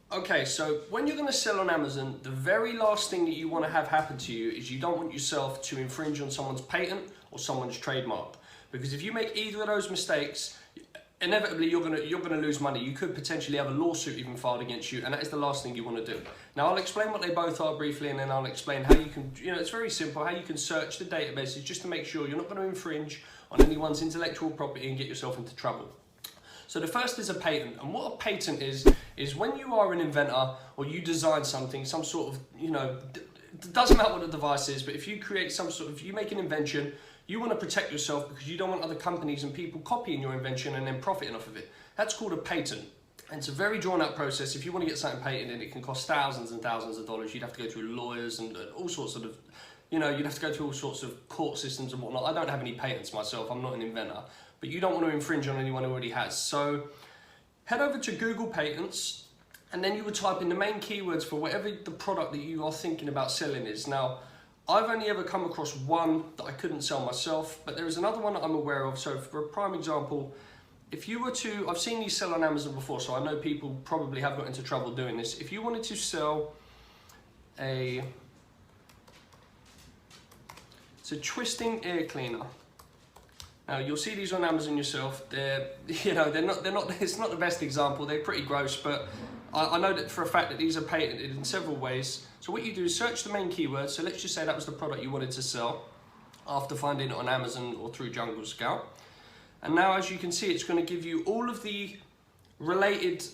Okay, so when you're going to sell on Amazon, the very last thing that you want to have happen to you is you don't want yourself to infringe on someone's patent or someone's trademark. Because if you make either of those mistakes, inevitably you're gonna lose money. You could potentially have a lawsuit even filed against you, and that is the last thing you want to do. Now I'll explain what they both are briefly, and then I'll explain how you can, it's very simple, how you can search the databases just to make sure you're not going to infringe on anyone's intellectual property and get yourself into trouble. So the first is a patent, and what a patent is when you are an inventor or you design something, some sort of, it doesn't matter what the device is, but if you create you make an invention, you want to protect yourself because you don't want other companies and people copying your invention and then profiting off of it. That's called a patent. And it's a very drawn out process. If you want to get something patented, it can cost thousands and thousands of dollars. You'd have to go through lawyers and all sorts of, you'd have to go through all sorts of court systems and whatnot. I don't have any patents myself, I'm not an inventor, but you don't want to infringe on anyone who already has. So head over to Google Patents, and then you would type in the main keywords for whatever the product that you are thinking about selling is. Now, I've only ever come across one that I couldn't sell myself, but there is another one that I'm aware of. So for a prime example, if you were to, I've seen these sell on Amazon before, so I know people probably have got into trouble doing this. If you wanted to sell it's a twisting air cleaner. Now you'll see these on Amazon yourself. They're not, it's not the best example. They're pretty gross, but I know that for a fact that these are patented in several ways. So what you do is search the main keywords. So let's just say that was the product you wanted to sell after finding it on Amazon or through Jungle Scout. And now, as you can see, it's going to give you all of the related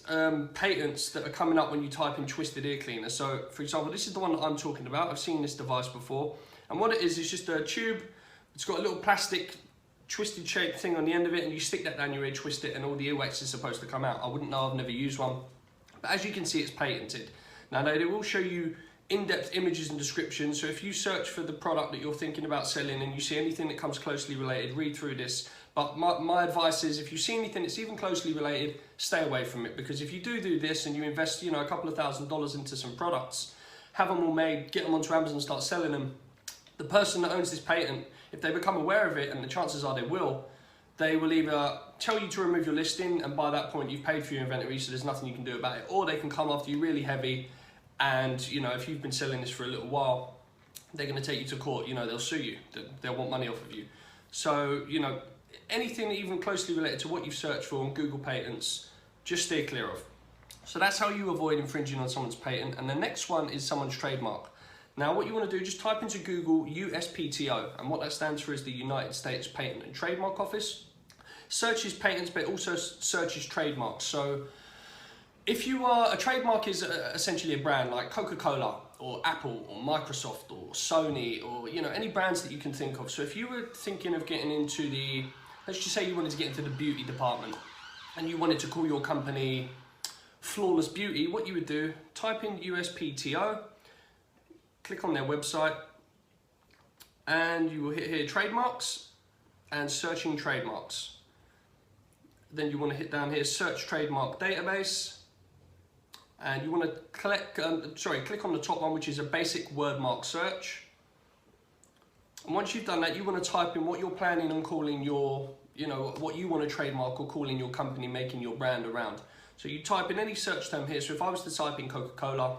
patents that are coming up when you type in twisted air cleaner. So for example, this is the one that I'm talking about. I've seen this device before. And what it is just a tube. It's got a little plastic twisted shaped thing on the end of it, and you stick that down your ear, twist it, and all the earwax is supposed to come out. I wouldn't know, I've never used one. But as you can see, it's patented. Now they will show you in-depth images and descriptions, so if you search for the product that you're thinking about selling and you see anything that comes closely related, read through this. But my advice is, if you see anything that's even closely related, stay away from it, because if you do this and you invest a couple of $1,000s into some products, have them all made, get them onto Amazon and start selling them, the person that owns this patent, if they become aware of it, and the chances are they will either tell you to remove your listing, and by that point you've paid for your inventory, so there's nothing you can do about it, or they can come after you really heavy, and if you've been selling this for a little while, they're going to take you to court. They'll sue you, they'll want money off of you. So anything even closely related to what you've searched for on Google Patents, just steer clear of. So that's how you avoid infringing on someone's patent. And the next one is someone's trademark. Now what you want to do, just type into Google USPTO, and what that stands for is the United States Patent and Trademark Office. Searches patents, but it also searches trademarks. So if you are, a trademark is essentially a brand like Coca-Cola or Apple or Microsoft or Sony, or any brands that you can think of. So if you were thinking of getting into let's just say you wanted to get into the beauty department and you wanted to call your company Flawless Beauty, what you would do, type in USPTO, click on their website, and you will hit here trademarks and searching trademarks. Then you want to hit down here search trademark database, and you want to click on the top one, which is a basic word mark search. And once you've done that, you want to type in what you're planning on calling your, what you want to trademark or calling your company, making your brand around. So you type in any search term here. So if I was to type in Coca-Cola,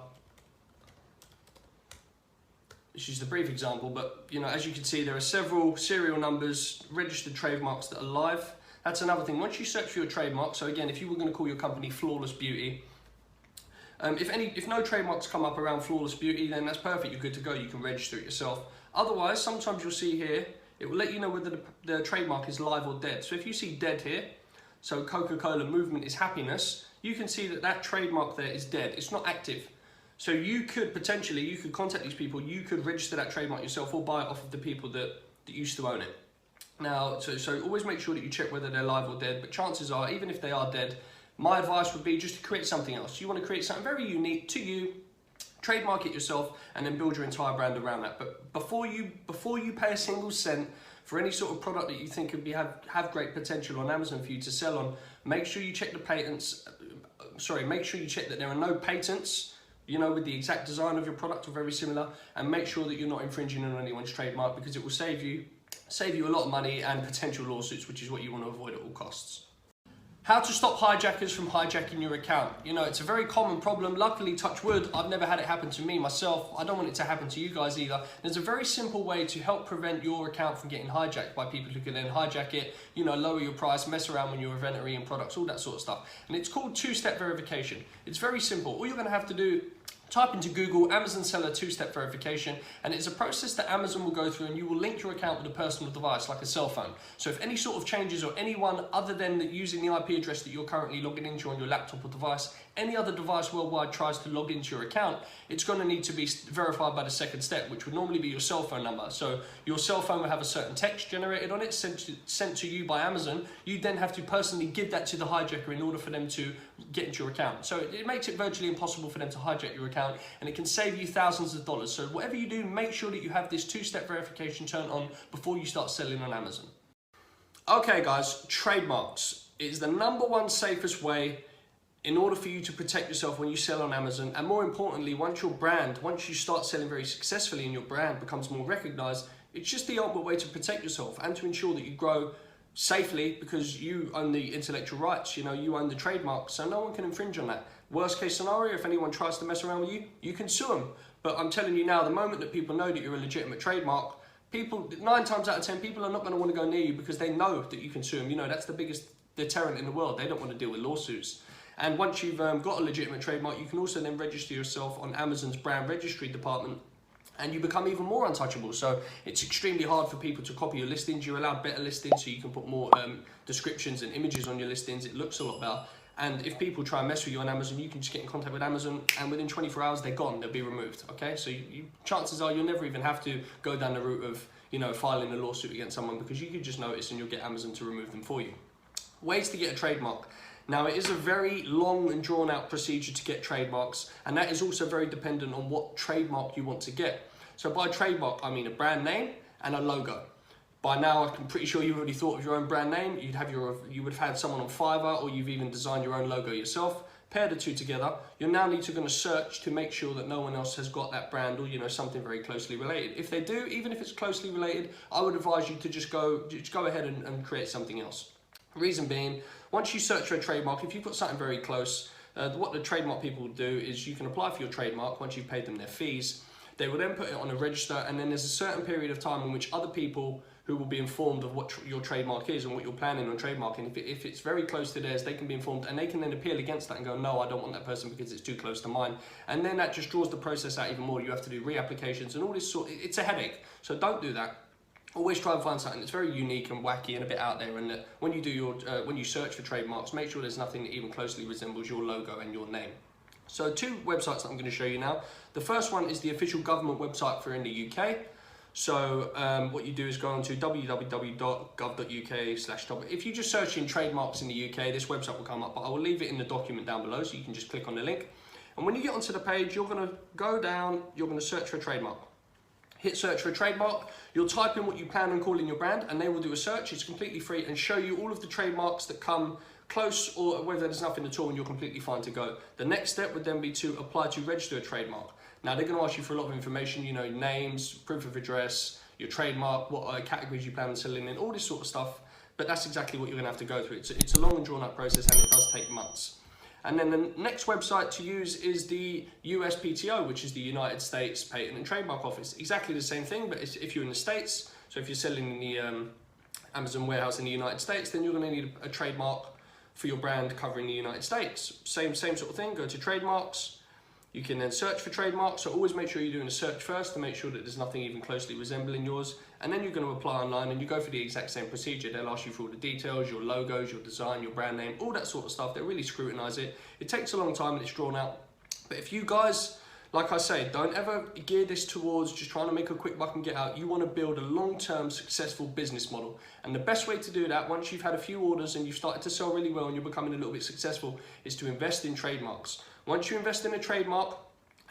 this is a brief example, but as you can see, there are several serial numbers, registered trademarks that are live. That's another thing. Once you search for your trademark, so again, if you were going to call your company Flawless Beauty, if no trademarks come up around Flawless Beauty, then that's perfect, you're good to go, you can register it yourself. Otherwise, sometimes you'll see here, it will let you know whether the trademark is live or dead. So if you see dead here, so Coca-Cola movement is happiness, you can see that trademark there is dead, it's not active. So you could contact these people, you could register that trademark yourself or buy it off of the people that used to own it. Now, so always make sure that you check whether they're live or dead, but chances are, even if they are dead, my advice would be just to create something else. You want to create something very unique to you, trademark it yourself, and then build your entire brand around that. But before you pay a single cent for any sort of product that you think could have great potential on Amazon for you to sell on, make sure you check the patents. Make sure you check that there are no patents, with the exact design of your product or very similar, and make sure that you're not infringing on anyone's trademark, because it will save you a lot of money and potential lawsuits, which is what you want to avoid at all costs. How to stop hijackers from hijacking your account. You know, it's a very common problem. Luckily, touch wood, I've never had it happen to me myself. I don't want it to happen to you guys either. There's a very simple way to help prevent your account from getting hijacked by people who can then hijack it, you know, lower your price, mess around when you're inventory and products, all that sort of stuff. And it's called two-step verification. It's very simple. All you're going to have to do, type into Google Amazon seller two-step verification, and it's a process that Amazon will go through, and you will link your account with a personal device like a cell phone. So if any sort of changes, or anyone other than using the IP address that you're currently logging into on your laptop or device, any other device worldwide tries to log into your account, it's going to need to be verified by the second step, which would normally be your cell phone number. So your cell phone will have a certain text generated on it, sent to you by Amazon. You then have to personally give that to the hijacker in order for them to get into your account. So it makes it virtually impossible for them to hijack your account, and it can save you thousands of dollars. So whatever you do, make sure that you have this two-step verification turned on before you start selling on Amazon. Okay guys, trademarks is the #1 safest way in order for you to protect yourself when you sell on Amazon, and more importantly, once you start selling very successfully and your brand becomes more recognized, it's just the ultimate way to protect yourself and to ensure that you grow safely, because you own the intellectual rights, you know, you own the trademark, so no one can infringe on that. Worst case scenario, if anyone tries to mess around with you, you can sue them. But I'm telling you now, the moment that people know that you're a legitimate trademark, 9 times out of 10, people are not going to want to go near you because they know that you can sue them. You know, that's the biggest deterrent in the world. They don't want to deal with lawsuits. And once you've got a legitimate trademark, you can also then register yourself on Amazon's brand registry department, and you become even more untouchable. So it's extremely hard for people to copy your listings. You're allowed better listings, so you can put more descriptions and images on your listings. It looks a lot better. And if people try and mess with you on Amazon, you can just get in contact with Amazon, and within 24 hours, they're gone. They'll be removed. Okay, so chances are you'll never even have to go down the route of, you know, filing a lawsuit against someone, because you could just notice and you'll get Amazon to remove them for you. Ways to get a trademark. Now, it is a very long and drawn out procedure to get trademarks, and that is also very dependent on what trademark you want to get. So by trademark, I mean a brand name and a logo. By now, I'm pretty sure you've already thought of your own brand name. You would have had someone on Fiverr, or you've even designed your own logo yourself. Pair the two together. You're now going to search to make sure that no one else has got that brand, or, you know, something very closely related. If they do, even if it's closely related, I would advise you to just go ahead and create something else. Reason being, once you search for a trademark, if you've got something very close, what the trademark people will do is you can apply for your trademark once you've paid them their fees. They will then put it on a register, and then there's a certain period of time in which other people who will be informed of what your trademark is and what you're planning on trademarking. If it's very close to theirs, they can be informed, and they can then appeal against that and go, no, I don't want that person because it's too close to mine. And then that just draws the process out even more. You have to do reapplications and all this it's a headache. So don't do that. Always try and find something that's very unique and wacky and a bit out there, and that when you do when you search for trademarks, make sure there's nothing that even closely resembles your logo and your name. So 2 websites that I'm going to show you now. The first one is the official government website for in the UK. So what you do is go on to www.gov.uk/. If you just search in trademarks in the UK, this website will come up, but I will leave it in the document down below, so you can just click on the link. And when you get onto the page, you're going to go down, you're going to search for a trademark. Hit search for a trademark, you'll type in what you plan on calling your brand, and they will do a search. It's completely free and show you all of the trademarks that come close, or whether there's nothing at all and you're completely fine to go. The next step would then be to apply to register a trademark. Now, they're going to ask you for a lot of information, you know, names, proof of address, your trademark, what categories you plan on selling in, all this sort of stuff. But that's exactly what you're going to have to go through. It's a long and drawn out process, and it does take months. And then the next website to use is the USPTO, which is the United States Patent and Trademark Office. Exactly the same thing, but if you're in the States, so if you're selling in the Amazon warehouse in the United States, then you're going to need a trademark for your brand covering the United States. Same sort of thing, go to trademarks. You can then search for trademarks, so always make sure you're doing a search first to make sure that there's nothing even closely resembling yours, and then you're going to apply online and you go through the exact same procedure. They'll ask you for all the details, your logos, your design, your brand name, all that sort of stuff. They really scrutinize it. It takes a long time and it's drawn out, but if you guys, like I say, don't ever gear this towards just trying to make a quick buck and get out. You want to build a long-term successful business model, and the best way to do that, once you've had a few orders and you've started to sell really well and you're becoming a little bit successful, is to invest in trademarks. Once you invest in a trademark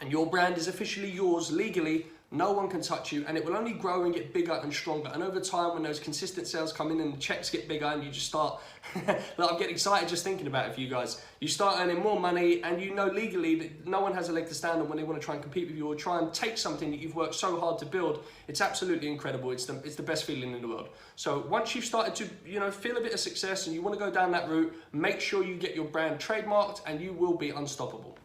and your brand is officially yours legally, no one can touch you, and it will only grow and get bigger and stronger. And over time, when those consistent sales come in and the checks get bigger, and you just start, like, I'm getting excited just thinking about it for you guys. You start earning more money, and you know legally that no one has a leg to stand on when they want to try and compete with you or try and take something that you've worked so hard to build. It's absolutely incredible. It's the best feeling in the world. So once you've started to, you know, feel a bit of success and you want to go down that route, make sure you get your brand trademarked, and you will be unstoppable.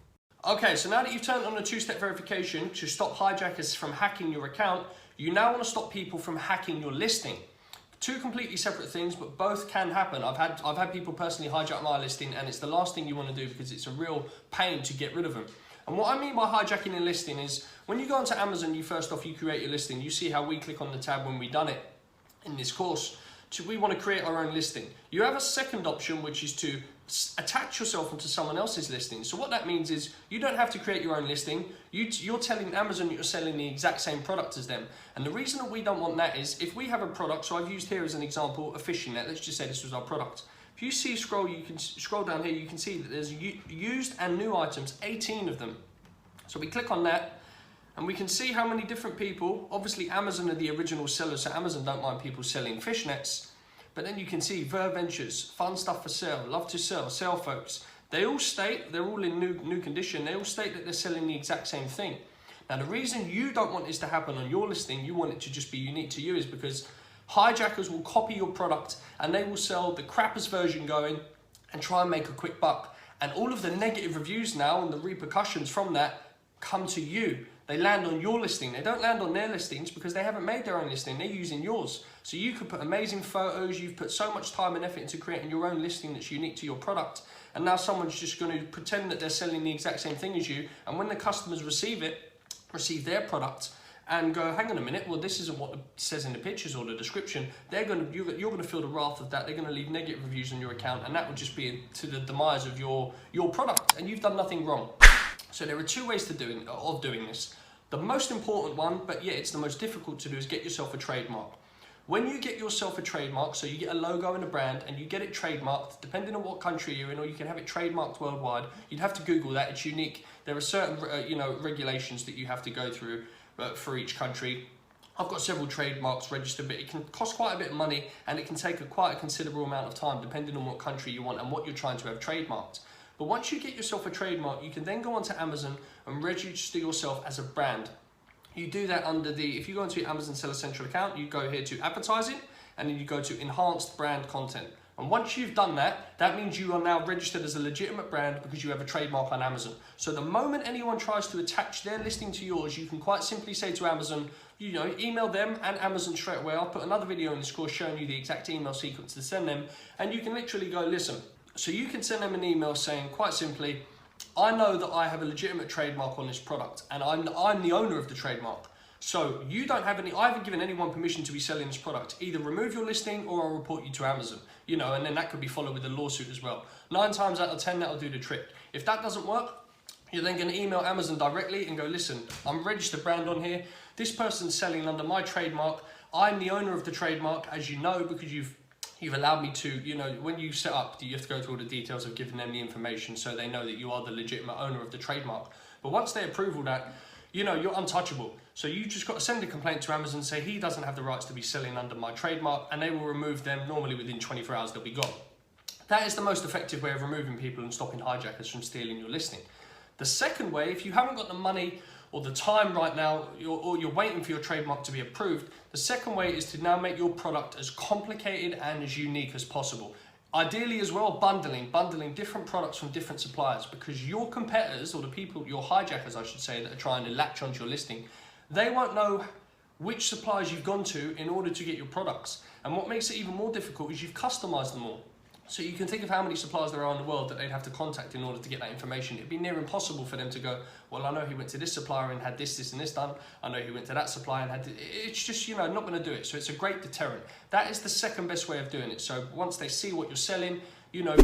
Okay, so now that you've turned on the two-step verification to stop hijackers from hacking your account, you now want to stop people from hacking your listing. Two completely separate things, but both can happen. I've had people personally hijack my listing, and it's the last thing you want to do because it's a real pain to get rid of them. And what I mean by hijacking a listing is when you go onto Amazon, you create your listing. You see how we click on the tab when we've done it in this course. We want to create our own listing. You have a second option, which is to attach yourself into someone else's listing. So what that means is you don't have to create your own listing. You're telling Amazon that you're selling the exact same product as them. And the reason that we don't want that is if we have a product, so I've used here as an example a fishing net. Let's just say this was our product. If you see you can scroll down here, you can see that there's used and new items, 18 of them. So we click on that, and we can see how many different people, obviously Amazon are the original sellers, so Amazon don't mind people selling fish nets. But then you can see Ver Ventures, fun stuff for sale, love to sell folks. They all state, they're all in new condition, they all state that they're selling the exact same thing. Now the reason you don't want this to happen on your listing, you want it to just be unique to you, is because hijackers will copy your product and they will sell the crappest version going and try and make a quick buck. And all of the negative reviews now and the repercussions from that come to you. They land on your listing. They don't land on their listings because they haven't made their own listing. They're using yours. So you could put amazing photos. You've put so much time and effort into creating your own listing that's unique to your product. And now someone's just going to pretend that they're selling the exact same thing as you. And when the customers receive their product and go, hang on a minute, well, this isn't what it says in the pictures or the description. You're going to feel the wrath of that. They're going to leave negative reviews on your account. And that would just be to the demise of your product. And you've done nothing wrong. So there are two ways of doing this. The most important one, but yeah, it's the most difficult to do, is get yourself a trademark. When you get yourself a trademark, so you get a logo and a brand and you get it trademarked, depending on what country you're in, or you can have it trademarked worldwide, you'd have to Google that, it's unique. There are certain regulations that you have to go through for each country. I've got several trademarks registered, but it can cost quite a bit of money and it can take quite a considerable amount of time depending on what country you want and what you're trying to have trademarked. But once you get yourself a trademark, you can then go onto Amazon and register yourself as a brand. You do that under if you go into your Amazon Seller Central account, you go here to advertising, and then you go to enhanced brand content. And once you've done that, that means you are now registered as a legitimate brand because you have a trademark on Amazon. So the moment anyone tries to attach their listing to yours, you can quite simply say to Amazon, email them and Amazon straight away. I'll put another video in this course showing you the exact email sequence to send them, and you can literally go, listen. So you can send them an email saying, quite simply, I know that I have a legitimate trademark on this product and I'm the owner of the trademark. So you don't have I haven't given anyone permission to be selling this product. Either remove your listing or I'll report you to Amazon. And then that could be followed with a lawsuit as well. 9 times out of 10, that'll do the trick. If that doesn't work, you're then going to email Amazon directly and go, listen, I'm a registered brand on here. This person's selling under my trademark. I'm the owner of the trademark, as you know, because you've allowed me to, when you set up, you have to go through all the details of giving them the information so they know that you are the legitimate owner of the trademark. But once they approve all that, you're untouchable. So you just got to send a complaint to Amazon, say he doesn't have the rights to be selling under my trademark, and they will remove them. Normally within 24 hours, they'll be gone. That is the most effective way of removing people and stopping hijackers from stealing your listing. The second way, if you haven't got the money or the time right now, or you're waiting for your trademark to be approved, the second way is to now make your product as complicated and as unique as possible. Ideally as well, bundling different products from different suppliers, because your competitors, or the people, your hijackers I should say, that are trying to latch onto your listing, they won't know which suppliers you've gone to in order to get your products. And what makes it even more difficult is you've customized them all. So you can think of how many suppliers there are in the world that they'd have to contact in order to get that information. It'd be near impossible for them to go, well, I know he went to this supplier and had this and this done. I know he went to that supplier and had this. It's just, not going to do it. So it's a great deterrent. That is the second best way of doing it. So once they see what you're selling,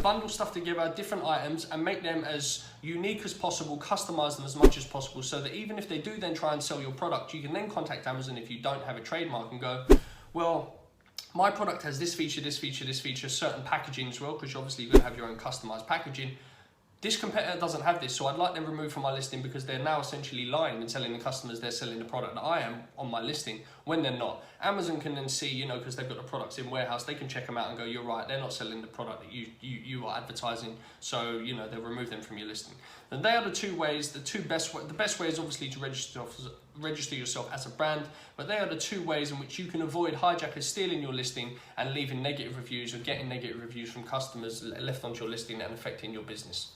bundle stuff together, different items, and make them as unique as possible, customize them as much as possible, so that even if they do then try and sell your product, you can then contact Amazon if you don't have a trademark and go, well, my product has this feature, certain packaging as well, because obviously you're going to have your own customized packaging. This competitor doesn't have this, so I'd like them removed from my listing because they're now essentially lying and telling the customers they're selling the product that I am on my listing when they're not. Amazon can then see, you know, because they've got the products in warehouse, they can check them out and go, you're right, they're not selling the product that you are advertising, so, you know, they'll remove them from your listing. And they are the two ways, the best way is obviously to register yourself as a brand, but they are the two ways in which you can avoid hijackers stealing your listing and leaving negative reviews or getting negative reviews from customers left onto your listing and affecting your business.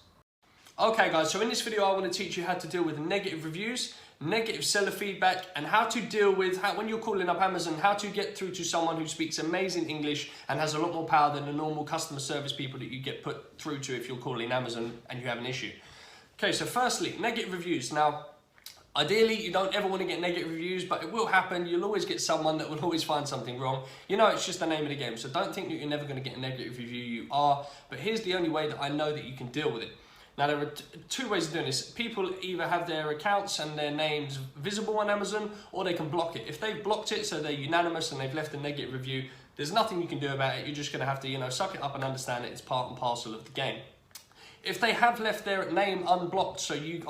Okay guys, so in this video I want to teach you how to deal with negative reviews, negative seller feedback, and how to deal with, when you're calling up Amazon, how to get through to someone who speaks amazing English and has a lot more power than the normal customer service people that you get put through to if you're calling Amazon and you have an issue. Okay, so firstly, negative reviews. Now, ideally, you don't ever want to get negative reviews, but it will happen. You'll always get someone that will always find something wrong. You know, it's just the name of the game. So don't think that you're never going to get a negative review. You are. But here's the only way that I know that you can deal with it. Now, there are two ways of doing this. People either have their accounts and their names visible on Amazon, or they can block it. If they've blocked it, so they're unanimous and they've left a negative review, there's nothing you can do about it. You're just going to have to, you know, suck it up and understand it. It's part and parcel of the game. If they have left their name unblocked, so you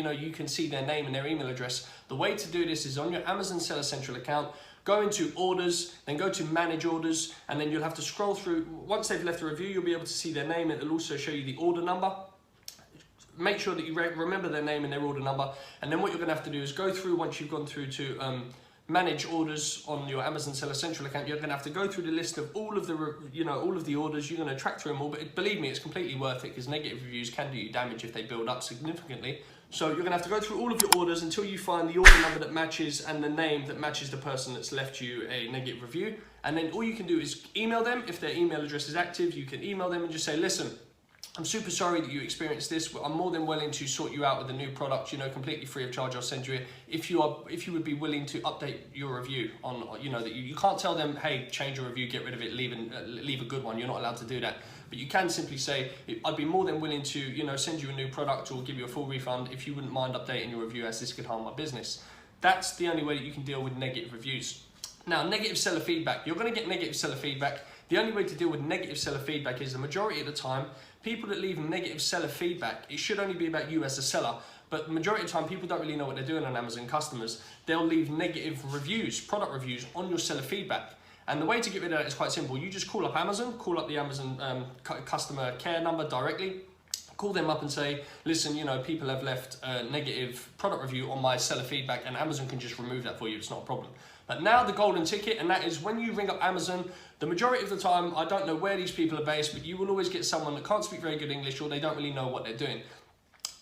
know, you can see their name and their email address, the way to do this is on your Amazon Seller Central account, go into orders, then go to manage orders, and then you'll have to scroll through. Once they've left a review, you'll be able to see their name. It'll also show you the order number. Make sure that you remember their name and their order number, and then what you're going to have to do is go through, once you've gone through to manage orders on your Amazon Seller Central account, you're going to have to go through the list of all of the, you know, all of the orders. You're going to track through them all, but believe me, it's completely worth it because negative reviews can do you damage if they build up significantly. So you're going to have to go through all of your orders until you find the order number that matches and the name that matches the person that's left you a negative review. And then all you can do is email them. If their email address is active, you can email them and just say, listen, I'm super sorry that you experienced this. I'm more than willing to sort you out with a new product, you know, completely free of charge. I'll send you it. If you would be willing to update your review on, you know, that you can't tell them, hey, change your review, get rid of it, leave a good one. You're not allowed to do that. But you can simply say, I'd be more than willing to, you know, send you a new product or give you a full refund if you wouldn't mind updating your review, as this could harm my business. That's the only way that you can deal with negative reviews. Now, negative seller feedback. You're going to get negative seller feedback. The only way to deal with negative seller feedback is the majority of the time, people that leave negative seller feedback, it should only be about you as a seller, but the majority of the time, people don't really know what they're doing on Amazon customers. They'll leave negative reviews, product reviews on your seller feedback. And the way to get rid of that is quite simple. You just call up Amazon, call up the Amazon customer care number directly, call them up and say, listen, you know, people have left a negative product review on my seller feedback, and Amazon can just remove that for you. It's not a problem. But now the golden ticket, and that is when you ring up Amazon, the majority of the time, I don't know where these people are based, but you will always get someone that can't speak very good English or they don't really know what they're doing.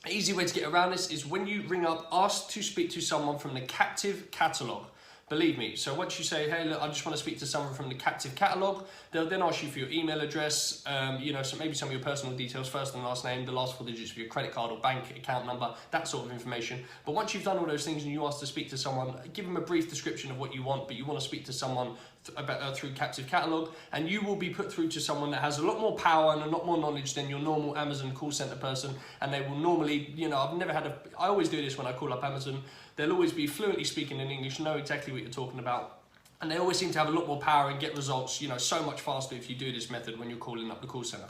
An easy way to get around this is when you ring up, ask to speak to someone from the captive catalog. Believe me. So once you say, hey, look, I just want to speak to someone from the captive catalog, they'll then ask you for your email address, you know, so maybe some of your personal details, first and last name, the last 4 digits of your credit card or bank account number, that sort of information. But once you've done all those things and you ask to speak to someone, give them a brief description of what you want, but you want to speak to someone through captive catalog, and you will be put through to someone that has a lot more power and a lot more knowledge than your normal Amazon call center person. And they will normally, you know, I always do this when I call up Amazon. They'll always be fluently speaking in English, know exactly what you're talking about. And they always seem to have a lot more power and get results, you know, so much faster if you do this method when you're calling up the call center.